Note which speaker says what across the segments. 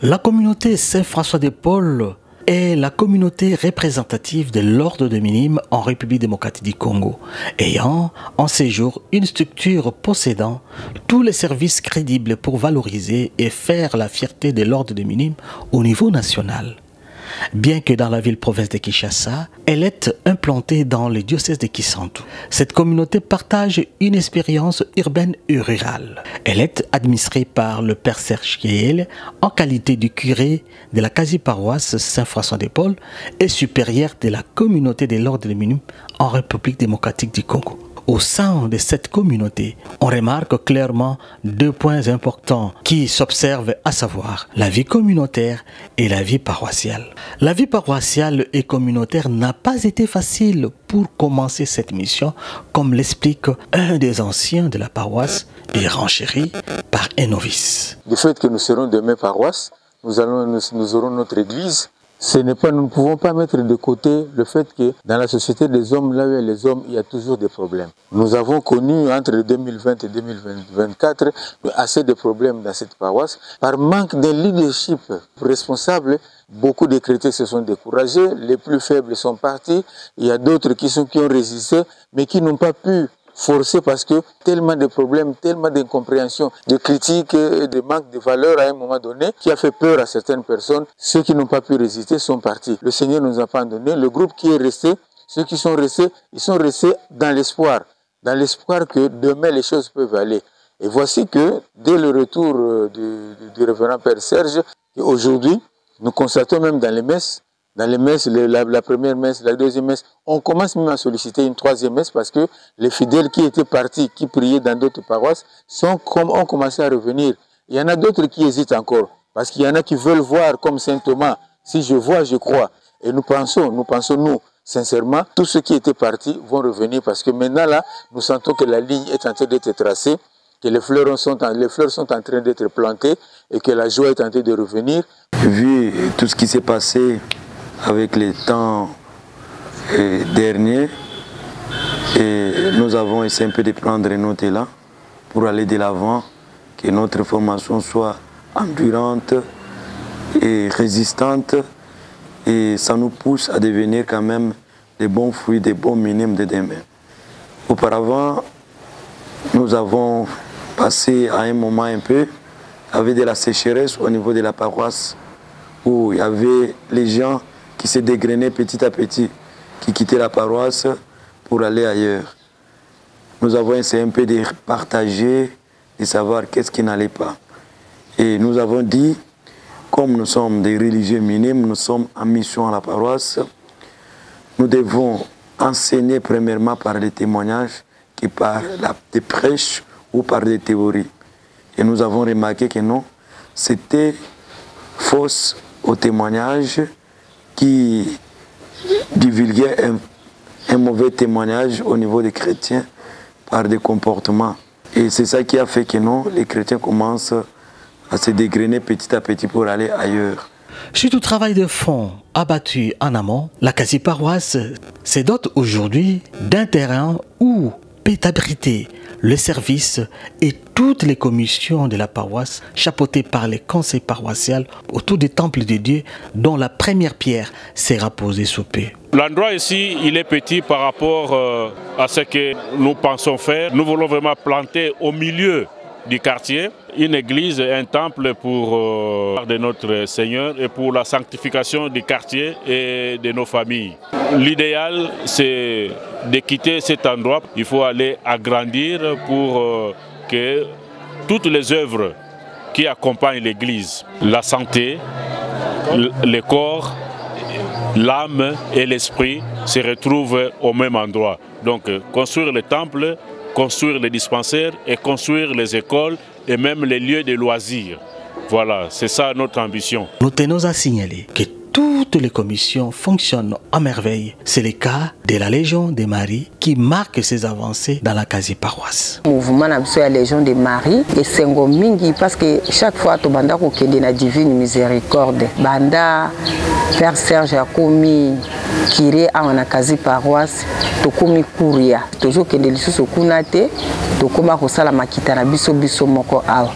Speaker 1: La communauté Saint-François-de-Paul est la communauté représentative de l'ordre des minimes en République démocratique du Congo, ayant en séjour une structure possédant tous les services crédibles pour valoriser et faire la fierté de l'ordre des minimes au niveau national. Bien que dans la ville-province de Kinshasa, elle est implantée dans le diocèse de Kisantu. Cette communauté partage une expérience urbaine et rurale. Elle est administrée par le Père Serge Kiel en qualité de curé de la quasi-paroisse Saint-François-de-Paul et supérieur de la communauté de l'ordre des minimes en République démocratique du Congo. Au sein de cette communauté, on remarque clairement deux points importants qui s'observent, à savoir la vie communautaire et la vie paroissiale. La vie paroissiale et communautaire n'a pas été facile pour commencer cette mission, comme l'explique un des anciens de la paroisse et renchéri par un novice.
Speaker 2: Du fait que nous serons demain paroisse, nous aurons notre église. Nous ne pouvons pas mettre de côté le fait que dans la société des hommes, là où il y a les hommes, il y a toujours des problèmes. Nous avons connu entre 2020 et 2024 assez de problèmes dans cette paroisse. Par manque de leadership responsable, beaucoup de chrétiens se sont découragés, les plus faibles sont partis, il y a d'autres qui ont résisté, mais qui n'ont pas pu forcé parce que tellement de problèmes, tellement d'incompréhension, de critiques et de manque de valeur à un moment donné qui a fait peur à certaines personnes. Ceux qui n'ont pas pu résister sont partis. Le Seigneur nous a pas donné. Le groupe qui est resté, ceux qui sont restés, ils sont restés dans l'espoir que demain les choses peuvent aller. Et voici que dès le retour du révérend Père Serge, aujourd'hui, nous constatons même dans les messes, la première messe, la deuxième messe, on commence même à solliciter une troisième messe parce que les fidèles qui étaient partis, qui priaient dans d'autres paroisses, ont commencé à revenir. Il y en a d'autres qui hésitent encore parce qu'il y en a qui veulent voir comme Saint Thomas. Si je vois, je crois. Et nous pensons, sincèrement, tous ceux qui étaient partis vont revenir parce que maintenant là, nous sentons que la ligne est en train d'être tracée, que les fleurs sont en train d'être plantées et que la joie est en train de revenir.
Speaker 3: Vu tout ce qui s'est passé avec les temps derniers, et nous avons essayé un peu de prendre note là pour aller de l'avant, que notre formation soit endurante et résistante, et ça nous pousse à devenir quand même des bons fruits, des bons minimes de demain. Auparavant, nous avons passé à un moment un peu avec de la sécheresse au niveau de la paroisse, où il y avait les gens qui se dégrainaient petit à petit, qui quittaient la paroisse pour aller ailleurs. Nous avons essayé un peu de partager, de savoir qu'est-ce qui n'allait pas. Et nous avons dit, comme nous sommes des religieux minimes, nous sommes en mission à la paroisse, nous devons enseigner premièrement par des témoignages qui par des prêches ou par des théories. Et nous avons remarqué que non, c'était fausse au témoignage qui divulguait un mauvais témoignage au niveau des chrétiens par des comportements. Et c'est ça qui a fait que non, les chrétiens commencent à se dégrainer petit à petit pour aller ailleurs.
Speaker 1: Suite au travail de fond abattu en amont, la quasi-paroisse se dote aujourd'hui d'un terrain où peut abriter le service et toutes les commissions de la paroisse chapeautées par les conseils paroissiaux autour du temple de Dieu dont la première pierre sera posée sous peu.
Speaker 4: L'endroit ici, il est petit par rapport à ce que nous pensons faire. Nous voulons vraiment planter au milieu du quartier une église, un temple pour de notre Seigneur et pour la sanctification du quartier et de nos familles. L'idéal, c'est de quitter cet endroit. Il faut aller agrandir pour que toutes les œuvres qui accompagnent l'église, la santé, le corps, l'âme et l'esprit se retrouvent au même endroit. Donc construire le temple, construire les dispensaires et construire les écoles et même les lieux de loisirs. Voilà, c'est ça notre ambition.
Speaker 1: Nous tenons à signaler que toutes les commissions fonctionnent à merveille. C'est le cas de la Légion de Marie qui marque ses avancées dans la quasi-paroisse.
Speaker 5: Le mouvement de la Légion de Marie est Sengo Mingi parce que chaque fois que banda kokende na divine miséricorde, banda Père Serge a commis kiré à la quasi-paroisse, tokomi kuria toujours kende lisusu kuna te tokoma kosala makita na biso moko awa.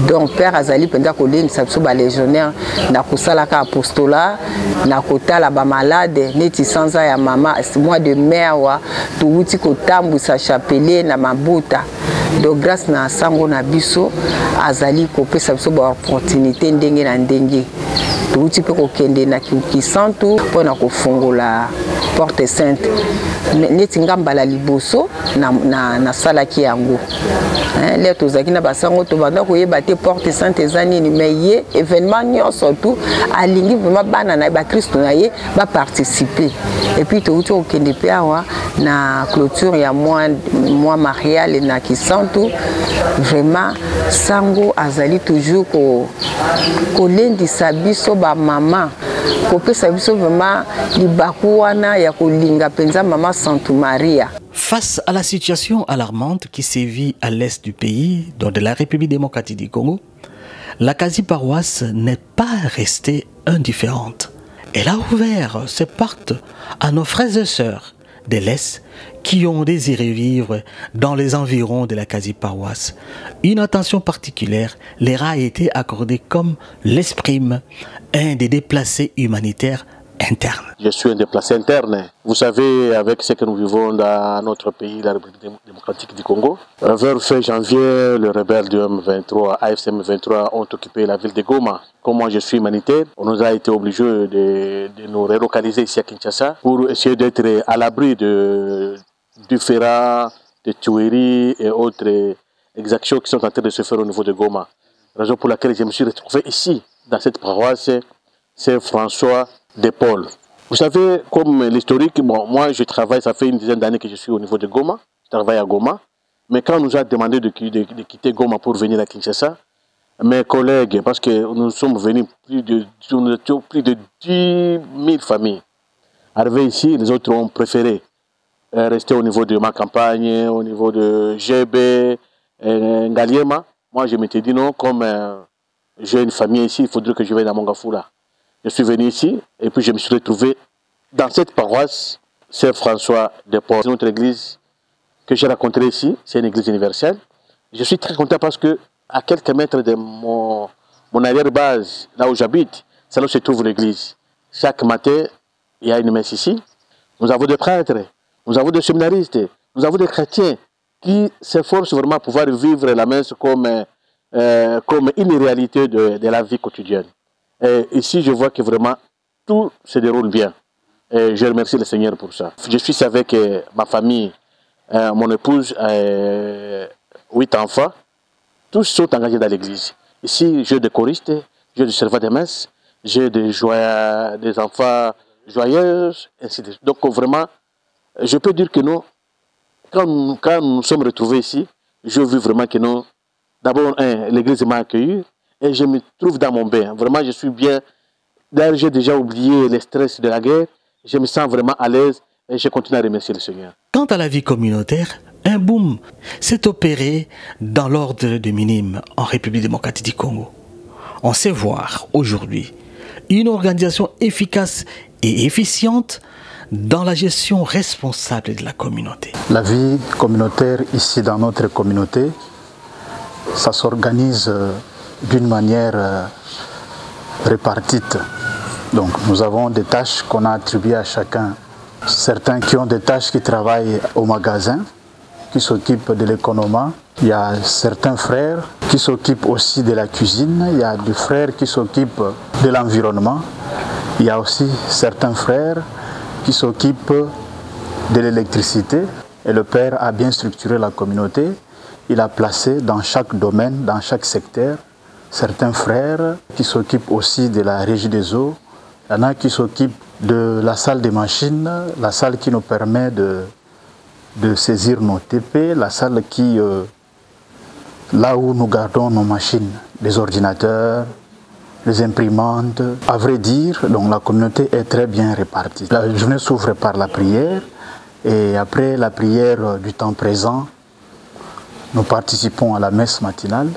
Speaker 5: Donc père azali penza kolendisa biso ba légionnaire na kosalaka apostolat na kotala ba malade neti sanza ya mama mois de mai wa tuuti kotambwisa chapelet na mabuta. Donc grâce na sango na biso azali kopesa biso ba opportunité ndenge na ndenge. Tuuti pe kokende na kisantu pona kofungola porte sainte. Neti ngambala liboso na salaki yango. Les tozaki na basango to banda koyeba te porte sainte ezani ni meye événement nyonso tout alingi vraiment bana na ba Christ na ye ba participer. Et puis to okende pe awa na clôture ya moi mariale na kisantu vraiment sango azali toujours ko lendisa biso ba mama kopesa biso vraiment libaku wana ya kolinga penza mama Sainte Maria.
Speaker 1: Face à la situation alarmante qui sévit à l'est du pays, dont de la République démocratique du Congo, la quasi-paroisse n'est pas restée indifférente. Elle a ouvert ses portes à nos frères et sœurs de l'Est qui ont désiré vivre dans les environs de la quasi-paroisse. Une attention particulière leur a été accordée comme l'exprime un des déplacés humanitaires interne.
Speaker 2: Je suis un déplacé interne. Vous savez, avec ce que nous vivons dans notre pays, la République démocratique du Congo, vers fin janvier, les rebelles du M23, AFC M23 ont occupé la ville de Goma. Comme moi je suis humanitaire, on nous a été obligés de nous relocaliser ici à Kinshasa pour essayer d'être à l'abri du Ferrat, de tueries et autres exactions qui sont en train de se faire au niveau de Goma. Raison pour laquelle je me suis retrouvé ici, dans cette paroisse, c'est François de Paul. Vous savez, comme l'historique, bon, moi je travaille, ça fait une dizaine d'années que je suis au niveau de Goma, je travaille à Goma, mais quand on nous a demandé de quitter Goma pour venir à Kinshasa, mes collègues, parce que nous sommes venus plus de 10 000 familles, arrivés ici, les autres ont préféré rester au niveau de ma campagne, au niveau de GB, Ngaliema. Moi je m'étais dit non, comme j'ai une famille ici, il faudrait que je vienne à Mongafula. Je suis venu ici et puis je me suis retrouvé dans cette paroisse, c'est François de Paul. C'est notre église que j'ai rencontrée ici, c'est une église universelle. Je suis très content parce que à quelques mètres de mon arrière-base, là où j'habite, c'est là où se trouve l'église. Chaque matin, il y a une messe ici. Nous avons des prêtres, nous avons des séminaristes, nous avons des chrétiens qui s'efforcent vraiment à pouvoir vivre la messe comme une réalité de la vie quotidienne. Et ici, je vois que vraiment tout se déroule bien. Et je remercie le Seigneur pour ça. Je suis avec ma famille, mon épouse, 8 enfants. Tous sont engagés dans l'église. Ici, j'ai des choristes, j'ai des servants de messe, j'ai des enfants joyeux, ainsi de suite. Donc vraiment, je peux dire que nous, quand nous sommes retrouvés ici, je veux vraiment que nous, d'abord, l'église m'a accueilli et je me trouve dans mon bain. Vraiment, je suis bien. D'ailleurs, j'ai déjà oublié le stress de la guerre. Je me sens vraiment à l'aise et je continue à remercier le Seigneur.
Speaker 1: Quant à la vie communautaire, un boom s'est opéré dans l'ordre de Minime en République démocratique du Congo. On sait voir aujourd'hui une organisation efficace et efficiente dans la gestion responsable de la communauté.
Speaker 6: La vie communautaire ici dans notre communauté, ça s'organise d'une manière répartie. Donc nous avons des tâches qu'on a attribuées à chacun. Certains qui ont des tâches qui travaillent au magasin, qui s'occupent de l'économie. Il y a certains frères qui s'occupent aussi de la cuisine. Il y a des frères qui s'occupent de l'environnement. Il y a aussi certains frères qui s'occupent de l'électricité. Et le Père a bien structuré la communauté. Il a placé dans chaque domaine, dans chaque secteur, certains frères qui s'occupent aussi de la régie des eaux. Il y en a qui s'occupent de la salle des machines, la salle qui nous permet de saisir nos TP, la salle qui, là où nous gardons nos machines, les ordinateurs, les imprimantes. À vrai dire, donc la communauté est très bien répartie. La journée s'ouvre par la prière et après la prière du temps présent, nous participons à la messe matinale.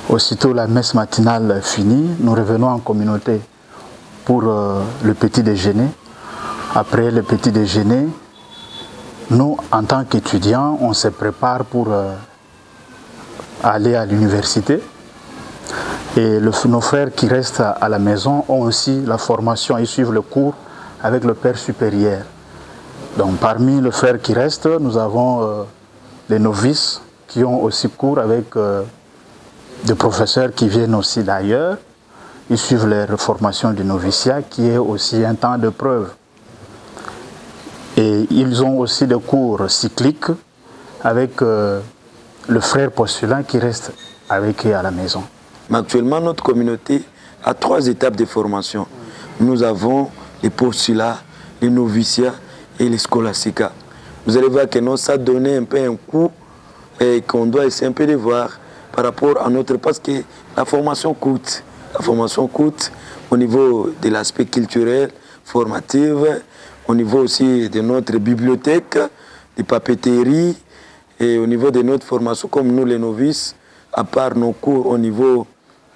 Speaker 6: Aussitôt la messe matinale finie, nous revenons en communauté pour le petit déjeuner. Après le petit déjeuner, Nous, en tant qu'étudiants, on se prépare pour aller à l'université. Et nos frères qui restent à la maison ont aussi la formation, ils suivent le cours avec le père supérieur. Donc parmi les frères qui restent, nous avons les novices qui ont aussi cours avec des professeurs qui viennent aussi d'ailleurs. Ils suivent leur formation du noviciat qui est aussi un temps de preuve. Et ils ont aussi des cours cycliques avec le frère postulant qui reste avec eux à la maison.
Speaker 3: Mais actuellement, notre communauté a 3 étapes de formation. Nous avons les postulats, les noviciats et les scholastica. Vous allez voir que nous, ça donne un peu un coup et qu'on doit essayer un peu de voir par rapport à notre... Parce que la formation coûte. La formation coûte au niveau de l'aspect culturel, formatif, au niveau aussi de notre bibliothèque, de papeterie et au niveau de notre formation comme nous les novices, à part nos cours au niveau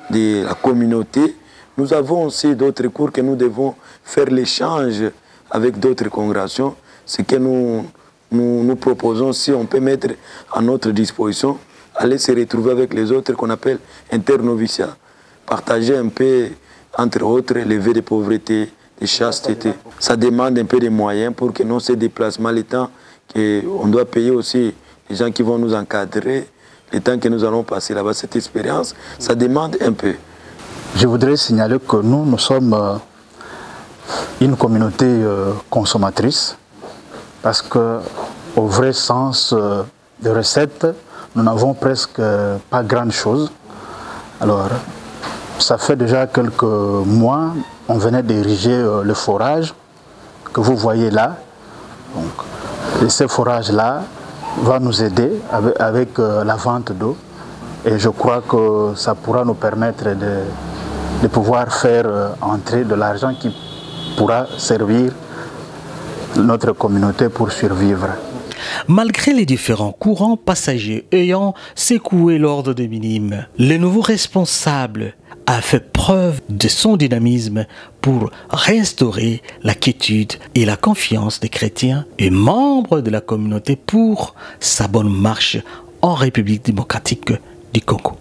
Speaker 3: de la communauté, nous avons aussi d'autres cours que nous devons faire l'échange avec d'autres congrégations. Ce que nous proposons, si on peut mettre à notre disposition, aller se retrouver avec les autres qu'on appelle internoviciats. Partager un peu, entre autres, les vœux de pauvreté, de chasteté. Ça demande un peu de moyens pour que nous, ces déplacements, le temps qu'on doit payer aussi les gens qui vont nous encadrer, le temps que nous allons passer là-bas, cette expérience, ça demande un peu.
Speaker 6: Je voudrais signaler que nous sommes une communauté consommatrice parce qu'au vrai sens de recettes, nous n'avons presque pas grande chose. Alors, ça fait déjà quelques mois, on venait d'ériger le forage que vous voyez là. Donc, et ce forage-là va nous aider avec la vente d'eau. Et je crois que ça pourra nous permettre de pouvoir faire entrer de l'argent qui pourra servir notre communauté pour survivre.
Speaker 1: Malgré les différents courants passagers ayant secoué l'ordre des minimes, le nouveau responsable a fait preuve de son dynamisme pour restaurer la quiétude et la confiance des chrétiens et membres de la communauté pour sa bonne marche en République démocratique du Congo.